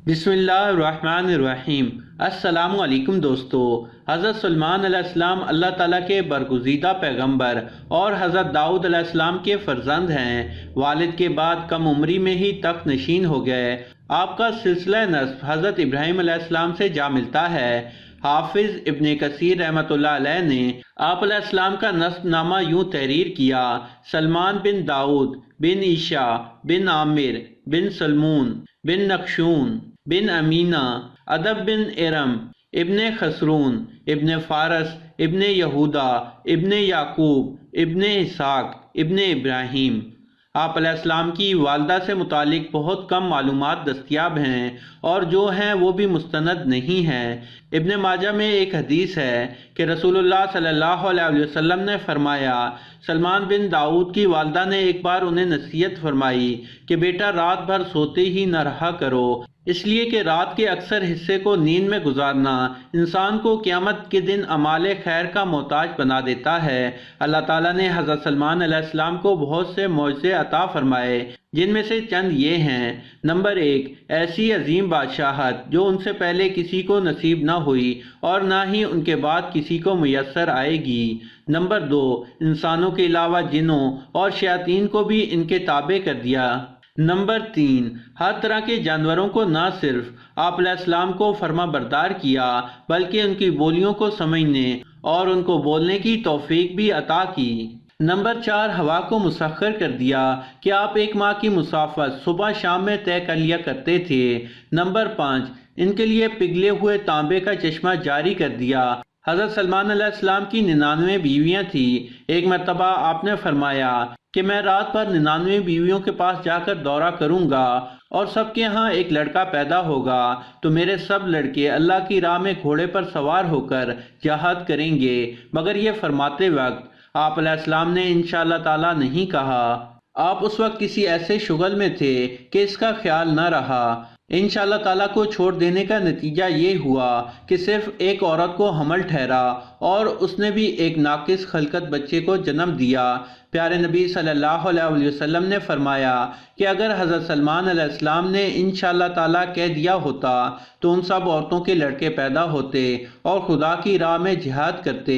बिस्मिल्लाहिर्रहमानिर्रहीम। अस्सलाम ओ अलैकुम दोस्तों। हज़रत सुलेमान अलैहिस्सलाम अल्लाह ताला के बरगुज़ीदा पैगंबर और हज़रत दाऊद अलैहिस्सलाम के फ़र्जंद हैं। वालिद के बाद कम उम्री में ही तख्त नशीन हो गए। आपका सिलसिला नस्ब हज़रत इब्राहीम अलैहिस्सलाम से जा मिलता है। हाफिज इब्ने कसीर रहमतुल्लाह अलैह ने आप अलैहिस्सलाम का नस्बनामा यूं तहरीर किया: सलमान बिन दाऊद बिन ईशा बिन आमिर बिन सलमून बिन नक्शून बिन अमीना अदब बिन इरम इब्ने खसरून इब्ने फारस इब्ने यहूदा इब्ने याकूब इब्ने इसहाक इब्ने इब्राहीम। आप अलैहिस्सलाम की वालदा से मुतालिक बहुत कम मालूमात दस्तियाब हैं और जो हैं वो भी मुस्तनद नहीं हैं। इब्ने माजा में एक हदीस है कि रसूलुल्लाह सल्लल्लाहु अलैहि वसल्लम ने फरमाया, सलमान बिन दाऊद की वालदा ने एक बार उन्हें नसीहत फरमाई कि बेटा रात भर सोते ही न रहा करो, इसलिए कि रात के अक्सर हिस्से को नींद में गुजारना इंसान को क़यामत के दिन अमाले खैर का मोहताज बना देता है। अल्लाह ताला ने हज़रत सलमान अलैहिस्सलाम को बहुत से मौज़े अता फरमाए, जिनमें से चंद ये हैं। नंबर 1, ऐसी अजीम बादशाहत जो उनसे पहले किसी को नसीब न हुई और ना ही उनके बाद किसी को मुयस्सर आएगी। नंबर 2, इंसानों के अलावा जिन्नों और शयातीन को भी इनके ताबे कर दिया। नंबर 3, हर तरह के जानवरों को न सिर्फ आप अलैहिस्सलाम को फर्मा बरदार किया बल्कि उनकी बोलियों को समझने और उनको बोलने की तौफीक भी अता की। नंबर 4, हवा को मुसख्खर कर दिया कि आप एक माह की मुसाफत सुबह शाम में तय कर लिया करते थे। नंबर 5, इनके लिए पिघले हुए तांबे का चश्मा जारी कर दिया। हज़रत सलमान अलैहिस्सलाम की 99 बीवियाँ थी। एक मरतबा आपने फरमाया कि मैं रात भर 99 बीवियों के पास जाकर दौरा करूंगा और सबके यहाँ एक लड़का पैदा होगा तो मेरे सब लड़के अल्लाह की राह में घोड़े पर सवार होकर जिहाद करेंगे। मगर ये फरमाते वक्त आप अलैहिस्सलाम ने इंशाअल्लाह ताला नहीं कहा। आप उस वक्त किसी ऐसे शुगल में थे कि इसका ख्याल न रहा। इंशाअल्लाह ताला को छोड़ देने का नतीजा ये हुआ कि सिर्फ एक औरत को हमल ठहरा और उसने भी एक नाकिस खलकत बच्चे को जन्म दिया। प्यारे नबी सल्लल्लाहु अलैहि वसल्लम ने फरमाया कि अगर हज़रत सलमान अलैहिस्सलाम ने इंशाअल्लाह ताला कह दिया होता तो उन सब औरतों के लड़के पैदा होते और खुदा की राह में जिहाद करते।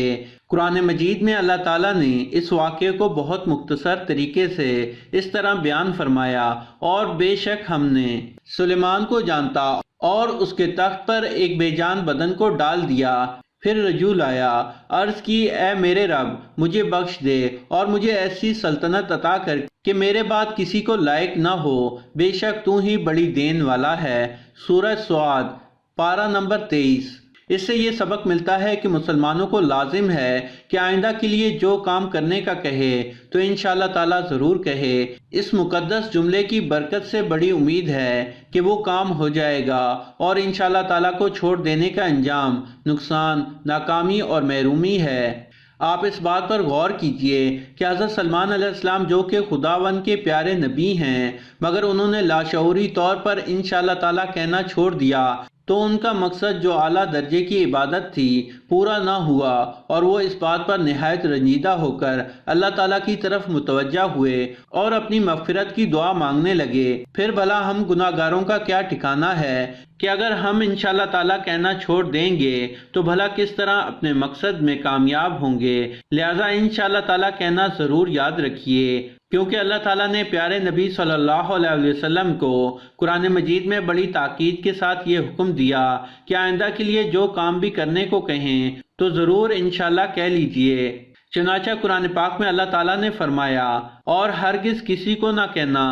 कुरान मजीद में अल्लाह ताला ने इस वाक़े को बहुत मुख्तसर तरीके से इस तरह बयान फरमाया, और बेशक हमने सुलेमान को जानता और उसके तख्त पर एक बेजान बदन को डाल दिया। फिर रजू लाया, अर्ज की, ए मेरे रब मुझे बख्श दे और मुझे ऐसी सल्तनत अता कर कि मेरे बाद किसी को लायक न हो, बेशक तू ही बड़ी देन वाला है। सूरह स्वाद पारा नंबर 23। इससे ये सबक मिलता है कि मुसलमानों को लाजिम है कि आइंदा के लिए जो काम करने का कहे तो इंशाअल्लाह ताला ज़रूर कहे। इस मुकद्दस जुमले की बरकत से बड़ी उम्मीद है कि वो काम हो जाएगा और इंशाअल्लाह ताला को छोड़ देने का अंजाम नुकसान, नाकामी और महरूमी है। आप इस बात पर गौर कीजिए कि हज़रत सलमान अलैहिस्सलाम जो कि खुदावन के प्यारे नबी हैं, मगर उन्होंने लाशऊरी तौर पर इंशाअल्लाह ताला कहना छोड़ दिया तो उनका मकसद जो आला दर्जे की इबादत थी पूरा ना हुआ और वो इस बात पर निहायत रंजीदा होकर अल्लाह ताला की तरफ मुतवज्जा हुए और अपनी मग़फ़िरत की दुआ मांगने लगे। फिर भला हम गुनाहगारों का क्या ठिकाना है कि अगर हम इंशाअल्लाह ताला कहना छोड़ देंगे तो भला किस तरह अपने मकसद में कामयाब होंगे। लिहाजा इंशाअल्लाह ताला कहना ज़रूर याद रखिए, क्योंकि अल्लाह ताला ने प्यारे नबी सल्लल्लाहु अलैहि वसल्लम को कुरान मजीद में बड़ी ताकीद के साथ ये हुक्म दिया कि आइंदा के लिए जो काम भी करने को कहें तो ज़रूर इंशाअल्लाह कह लीजिए। चुनांचे कुरान पाक में अल्लाह ताला ने फरमाया, और हरगिज़ किसी को ना कहना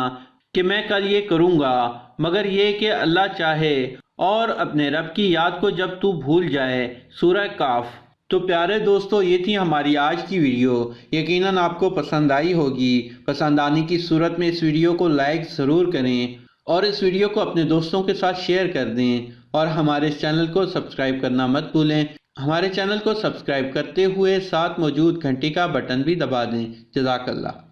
कि मैं कल ये करूँगा, मगर ये कि अल्लाह चाहे और अपने रब की याद को जब तू भूल जाए। सूरह काफ। तो प्यारे दोस्तों, ये थी हमारी आज की वीडियो। यकीनन आपको पसंद आई होगी। पसंद आने की सूरत में इस वीडियो को लाइक ज़रूर करें और इस वीडियो को अपने दोस्तों के साथ शेयर कर दें और हमारे इस चैनल को सब्सक्राइब करना मत भूलें। हमारे चैनल को सब्सक्राइब करते हुए साथ मौजूद घंटी का बटन भी दबा दें। जज़ाकल्लाह।